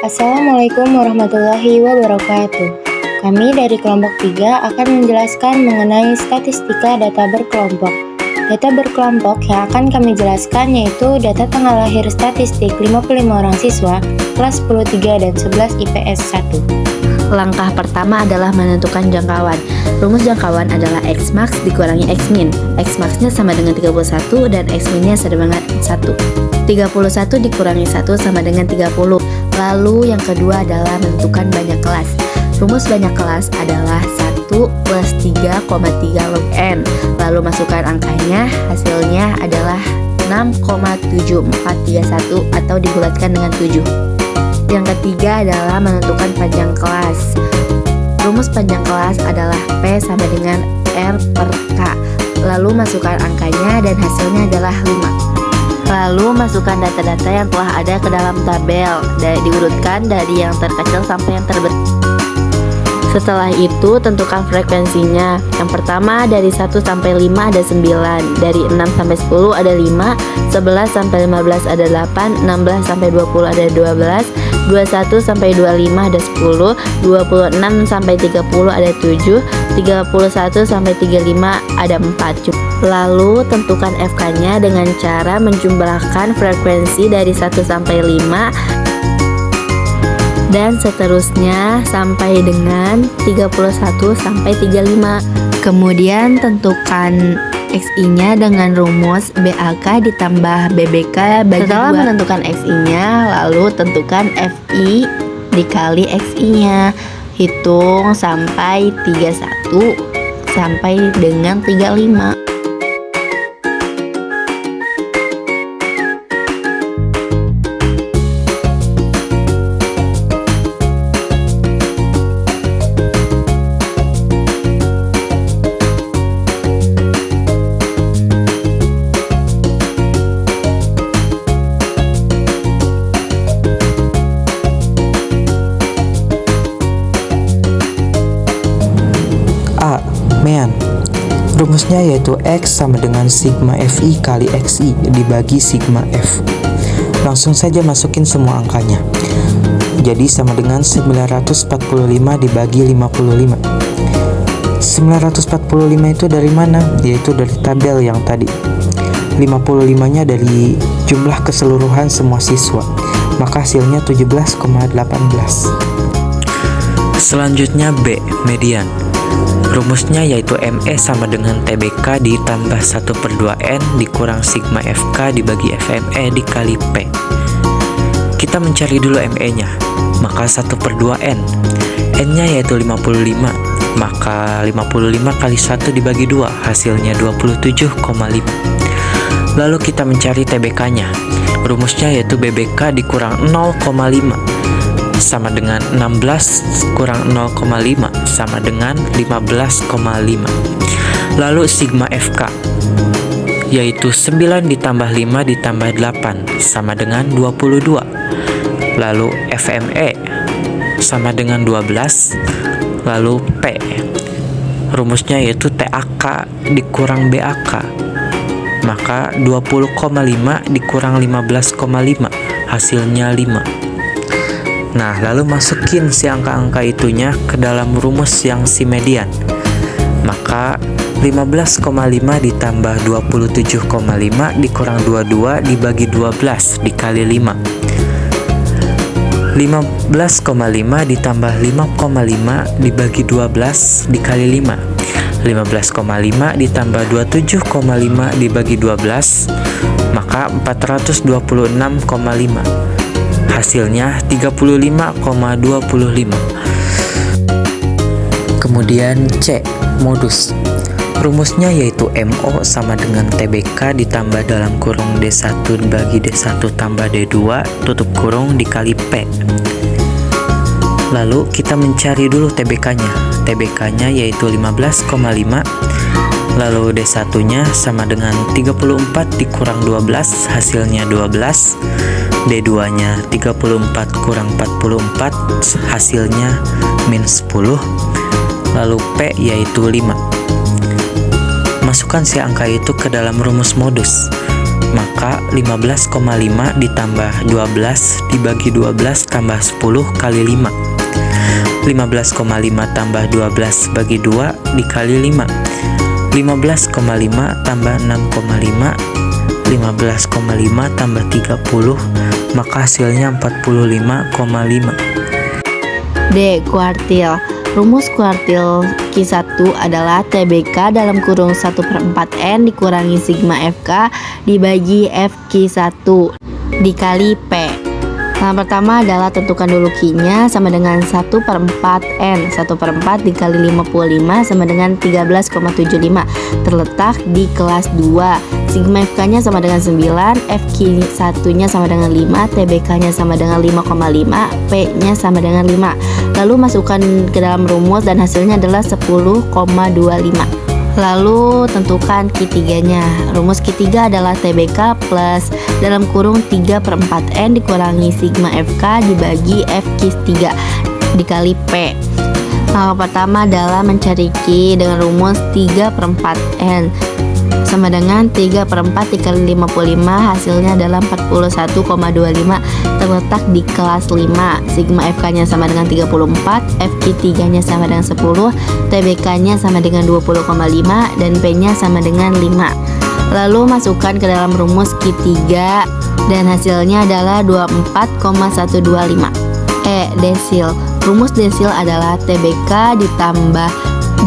Assalamualaikum warahmatullahi wabarakatuh. Kami dari kelompok 3 akan menjelaskan mengenai statistika data berkelompok. Data berkelompok yang akan kami jelaskan yaitu data tanggal lahir statistik 55 orang siswa kelas 10 3 dan 11 IPS 1. Langkah pertama adalah menentukan jangkauan. Rumus jangkauan adalah X max dikurangi X min. X maxnya sama dengan 31 dan X minnya sama dengan 1. 31 dikurangi 1 sama dengan 30. Lalu yang kedua adalah menentukan banyak kelas. Rumus banyak kelas adalah 1 plus 3,3 log N. Lalu masukkan angkanya, hasilnya adalah 6,7431 atau dibulatkan dengan 7. Yang ketiga adalah menentukan panjang kelas. Rumus panjang kelas adalah P sama dengan R per K. Lalu masukkan angkanya dan hasilnya adalah 5. Lalu masukkan data-data yang telah ada ke dalam tabel dan diurutkan dari yang terkecil sampai yang terbesar. Setelah itu tentukan frekuensinya. Yang pertama dari 1 sampai 5 ada 9, dari 6 sampai 10 ada 5, 11 sampai 15 ada 8, 16 sampai 20 ada 12, 21 sampai 25 ada 10, 26 sampai 30 ada 7, 31 sampai 35 ada 4. Lalu tentukan FK-nya dengan cara menjumlahkan frekuensi dari 1 sampai 5 dan seterusnya sampai dengan 31 sampai 35. Kemudian tentukan XI-nya dengan rumus BAK ditambah BBK bagi 2. Setelah menentukan XI-nya, lalu tentukan FI dikali XI-nya. Hitung sampai 31 sampai dengan 35. Mean. Rumusnya yaitu X sama dengan sigma FI kali XI dibagi sigma F. Langsung saja masukin semua angkanya. Jadi sama dengan 945 dibagi 55. 945 itu dari mana? Yaitu dari tabel yang tadi. 55-nya dari jumlah keseluruhan semua siswa. Maka hasilnya 17,18. Selanjutnya B, median. Rumusnya yaitu ME sama dengan TBK ditambah 1/2N dikurang sigma FK dibagi FME dikali P. Kita mencari dulu ME-nya, maka 1/2N. N-nya yaitu 55, maka 55 kali 1 dibagi 2, hasilnya 27,5. Lalu kita mencari TBK-nya. Rumusnya yaitu BBK dikurang 0,5 sama dengan 16 kurang 0,5 sama dengan 15,5. Lalu sigma FK yaitu 9 ditambah 5 ditambah 8 sama dengan 22. Lalu FME sama dengan 12. Lalu P rumusnya yaitu TAK dikurang BAK, maka 20,5 dikurang 15,5 hasilnya 5. Nah, lalu masukin si angka-angka itunya ke dalam rumus yang si median. Maka 15,5 ditambah 27,5 dikurang 22 dibagi 12 dikali 5. 15,5 ditambah 5,5 dibagi 12 dikali 5. 15,5 ditambah 27,5 dibagi 12, maka 426,5. Hasilnya 35,25. Kemudian C, modus. Rumusnya yaitu MO sama dengan TBK ditambah dalam kurung D1 bagi D1 tambah D2 tutup kurung dikali P. Lalu kita mencari dulu TBK-nya. TBK-nya yaitu 15,5. Lalu D1-nya sama dengan 34 dikurang 12, hasilnya 12. D2-nya 34 kurang 44, hasilnya min 10. Lalu P yaitu 5. Masukkan si angka itu ke dalam rumus modus. Maka 15,5 ditambah 12 dibagi 12 tambah 10 kali 5. 15,5 tambah 12 bagi 2 dikali 5. 15,5 tambah 6,5. 15,5 tambah 30, maka hasilnya 45,5. D. Kuartil. Rumus kuartil Q1 adalah TBK dalam kurung 1/4N dikurangi sigma FK dibagi FQ1 dikali P. Yang pertama adalah tentukan dulu Q-nya sama dengan 1/4N. 1/4 dikali 55 sama dengan 13,75. Terletak di kelas 2. Sigma FK-nya sama dengan 9, FQ1-nya sama dengan 5, TBK-nya sama dengan 5,5, P-nya sama dengan 5. Lalu masukkan ke dalam rumus dan hasilnya adalah 10,25. Lalu tentukan Q3-nya. Rumus Q3 adalah TBK plus dalam kurung 3/4N dikurangi sigma FK dibagi FQ3 dikali P. Yang pertama adalah mencari Q dengan rumus 3/4N sama dengan 3/4 dikali 55, hasilnya adalah 41,25, terletak di kelas 5. Sigma FK-nya sama dengan 34, FQ3-nya sama dengan 10, TBK-nya sama dengan 20,5, dan P-nya sama dengan 5. Lalu masukkan ke dalam rumus Q3 dan hasilnya adalah 24,125. E. Desil. Rumus desil adalah TBK ditambah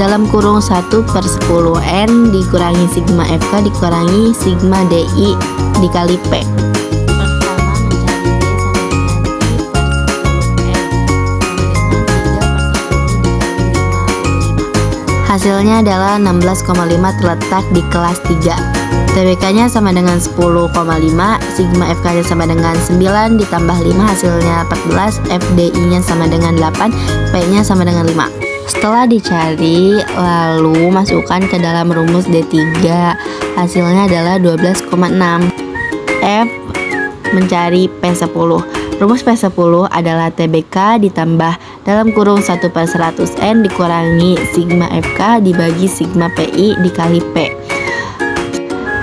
dalam kurung 1/10N dikurangi sigma FK dikurangi sigma DI dikali P. Pertama mencari D sama dengan I/10 dikali 5/5. Hasilnya adalah 16,5 terletak di kelas 3. TBK-nya sama dengan 10,5, sigma FK-nya sama dengan 9 ditambah 5 hasilnya 14, FDI-nya sama dengan 8, P-nya sama dengan 5. Setelah dicari, lalu masukkan ke dalam rumus D3. Hasilnya adalah 12,6. F. Mencari P10. Rumus P10 adalah TBK ditambah dalam kurung 1/100N dikurangi sigma FK dibagi sigma PI dikali P.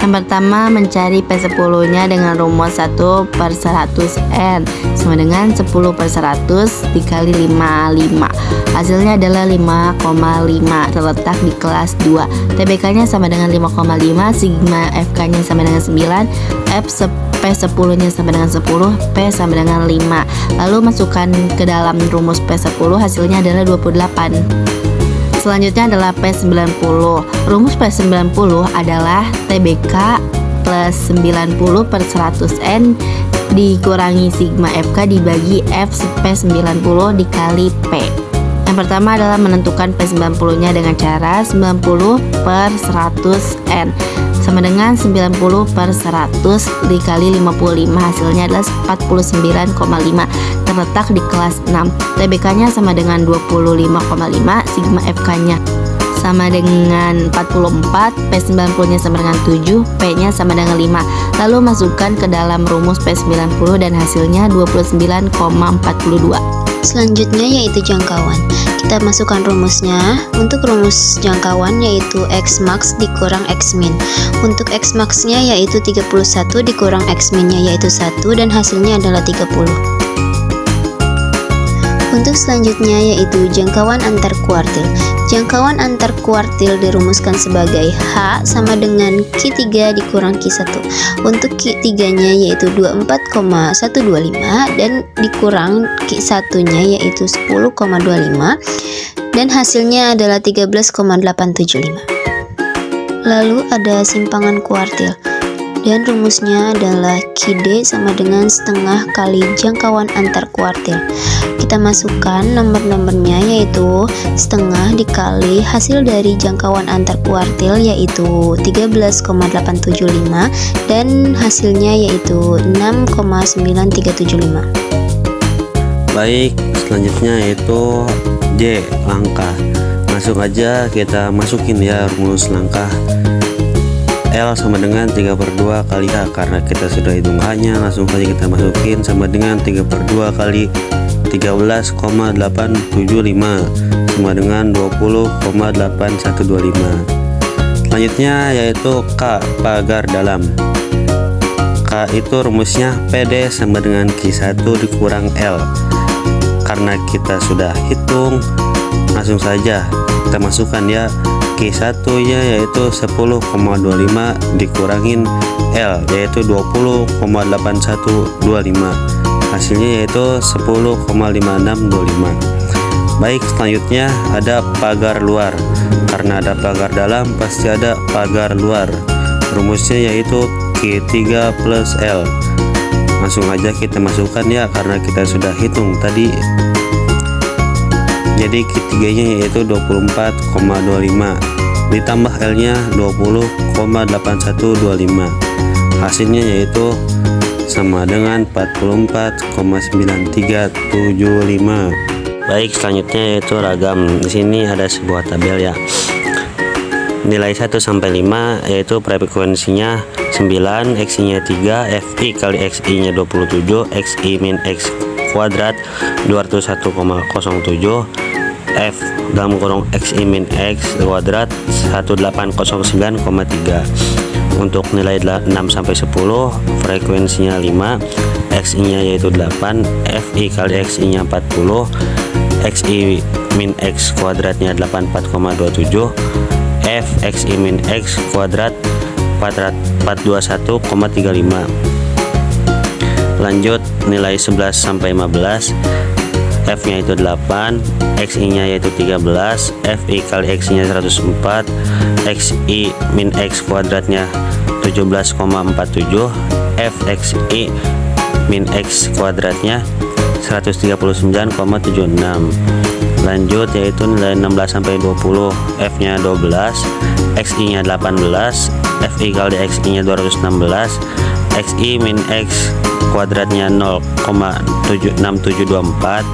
Yang pertama mencari P10-nya dengan rumus 1/100N sama dengan 10/100 dikali 55. Hasilnya adalah 5,5 terletak di kelas 2. TBK-nya sama dengan 5,5, sigma FK-nya sama dengan 9, P10-nya sama dengan 10, P sama dengan 5. Lalu masukkan ke dalam rumus P10, hasilnya adalah 28. Selanjutnya adalah P90. Rumus P90 adalah TBK plus 90/100N dikurangi sigma FK dibagi F P90 dikali P. Yang pertama adalah menentukan P90-nya dengan cara 90/100N sama dengan 90/100 dikali 55, hasilnya adalah 49,5, terletak di kelas 6. TBK-nya sama dengan 25,5, sigma FK-nya sama dengan 44, P90-nya sama dengan 7, P-nya sama dengan 5. Lalu masukkan ke dalam rumus P90 dan hasilnya 29,42. Selanjutnya yaitu jangkauan. Kita masukkan rumusnya. Untuk rumus jangkauan yaitu X max dikurang X min. Untuk X max-nya yaitu 31 dikurang X min-nya yaitu 1 dan hasilnya adalah 30. Untuk selanjutnya yaitu jangkauan antar kuartil. Jangkauan antar kuartil dirumuskan sebagai H sama dengan Q3 dikurang Q1. Untuk Q3-nya yaitu 24,125 dan dikurang Q1-nya yaitu 10,25 dan hasilnya adalah 13,875. Lalu ada simpangan kuartil. Dan rumusnya adalah QD sama dengan setengah kali jangkauan antar kuartil. Kita masukkan nomor-nomornya yaitu setengah dikali hasil dari jangkauan antar kuartil yaitu 13,875 dan hasilnya yaitu 6,9375. Baik, selanjutnya yaitu J, langkah. Langsung aja kita masukin ya rumus langkah. L sama dengan 3/2 kali H, karena kita sudah hitung H-nya, langsung saja kita masukin sama dengan 3/2 kali 13,875 sama dengan 20,8125. Selanjutnya yaitu K, pagar dalam. itu rumusnya PD sama dengan Q1 dikurang L. Karena kita sudah hitung, langsung saja kita masukkan ya. Q1 nya yaitu 10,25 dikurangin L yaitu 20,8125. Hasilnya yaitu 10,5625. Baik, selanjutnya ada pagar luar. Karena ada pagar dalam pasti ada pagar luar. Rumusnya yaitu Q3 plus L. Langsung aja kita masukkan ya karena kita sudah hitung tadi. Jadi Q3 nya yaitu 24,25 ditambah L nya 20,8125. Hasilnya yaitu sama dengan 44,9375. Baik, selanjutnya yaitu ragam. Di sini ada sebuah tabel ya. Nilai 1 sampai 5 yaitu frekuensinya 9, XI nya 3, FI kali XI nya 27, XI min X kuadrat 201,07, F dalam kurung XI min X kuadrat 1809,3. Untuk nilai 6 sampai 10 frekuensinya 5, XI nya yaitu 8, FI kali XI nya 40, XI min X kuadratnya 84,27, F XI min X kuadrat 421,35. Lanjut nilai 11 sampai 15, F nya itu 8, XI nya yaitu 13, FI kali XI nya 104, XI min X kuadratnya 17,47, F XI min X kuadratnya 139,76. Lanjut yaitu nilai 16 sampai 20, F nya 12, XI nya 18, FI kali XI nya 216, XI min X kuadratnya 0,6724,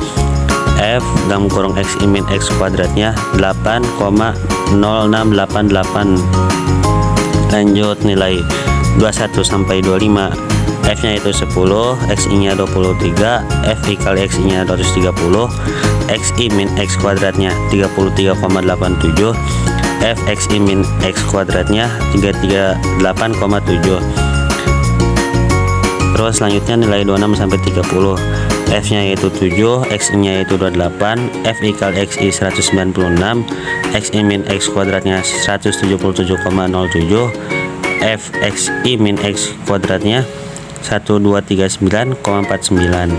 F dalam kurung XI min X kuadratnya 8,0688. Lanjut nilai 21 sampai 25, F nya itu 10, XI nya 23, FI kali XI nya 230, XI min X kuadratnya 33,87, F XI min X kuadratnya 338,7. Terus selanjutnya nilai 26 sampai 30, F nya yaitu 7, XI nya yaitu 28, FI kali XI 196, XI min X kuadratnya 177,07, F XI min X kuadratnya 1239,49.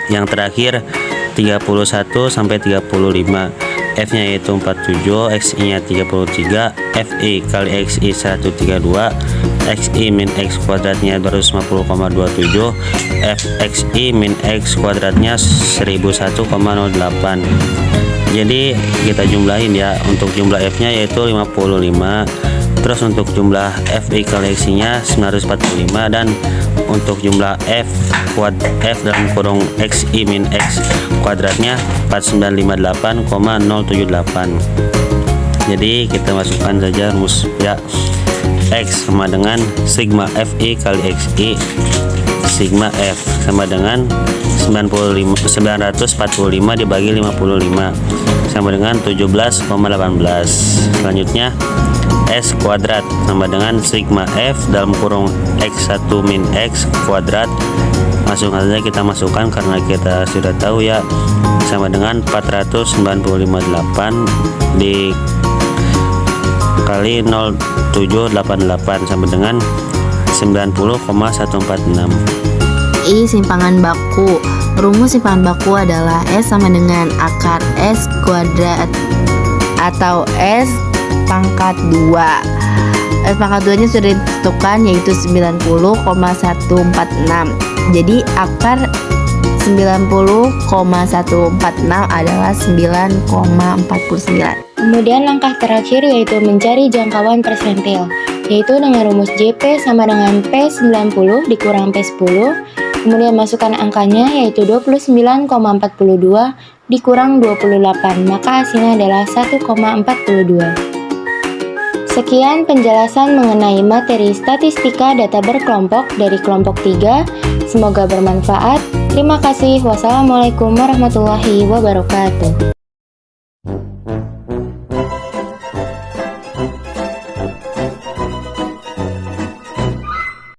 Yang terakhir 31 sampai 35, F nya yaitu 47, XI nya 33, FI kali XI 132, XI min X kuadratnya 250,27, F XI min X kuadratnya 1001,08. Jadi kita jumlahin ya. Untuk jumlah F nya yaitu 55, terus untuk jumlah FI kali XI nya 945, dan untuk jumlah F dalam kurung XI min X kuadratnya 4958,078. Jadi kita masukkan saja rumus ya. X sama dengan sigma FI kali XI, sigma F sama dengan 945 dibagi 55 sama dengan 17,18. Selanjutnya S kuadrat sama dengan sigma F dalam kurung X1 min X kuadrat. Langsung saja kita masukkan karena kita sudah tahu ya, sama dengan 495,8 dikali 0,788 sama dengan 90,146. I simpangan baku. Rumus simpangan baku adalah S sama dengan akar S kuadrat atau S pangkat 2. S pangkat 2 nya sudah ditentukan yaitu 90,146. Jadi akar 90,146 adalah 9,49. Kemudian langkah terakhir yaitu mencari jangkauan persentil, yaitu dengan rumus JP sama dengan P90 dikurang P10. Kemudian masukkan angkanya yaitu 29,42 dikurang 28, maka hasilnya adalah 1,42. Sekian penjelasan mengenai materi statistika data berkelompok dari kelompok 3. Semoga bermanfaat. Terima kasih. Wassalamualaikum warahmatullahi wabarakatuh.